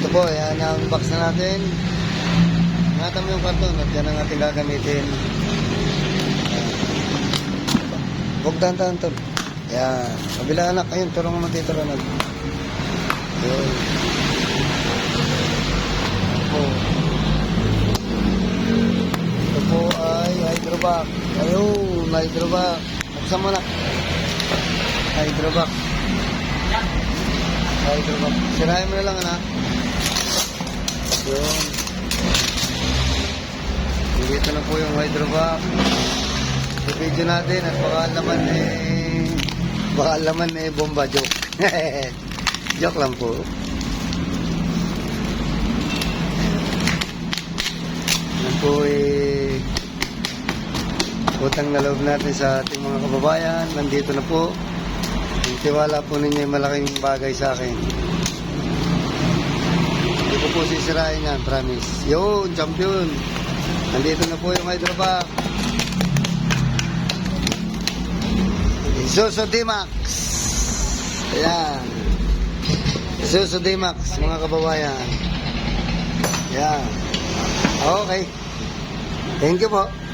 Ito po, yan ang box na natin. Ingatan mo yung karton at yan ang ating gagamitin. Huwag dahan-dahan to. Yan. Kabila anak, ayun, tulungan mo dito Ronald. Yun. Ito po ay hydrovac. Ayun, hydrovac. Buksan mo na. Hydrovac. Hydrovac. Sirahin mo na lang anak. Yun. Dito na po yung hydrovac. Sa video natin at baka laman bomba joke. Joke lang po. Yan po utang na loob natin sa ating mga kababayan. Nandito na po. Yung tiwala po ninyo yung malaking bagay sa akin. Hindi ko po sisirain yan, promise. Yun, champion. Nandito na po yung hydrovac. Isuzu D-Max. Ayan. Isuzu D-Max, mga kababayan. Ayan. Okay. Thank you po.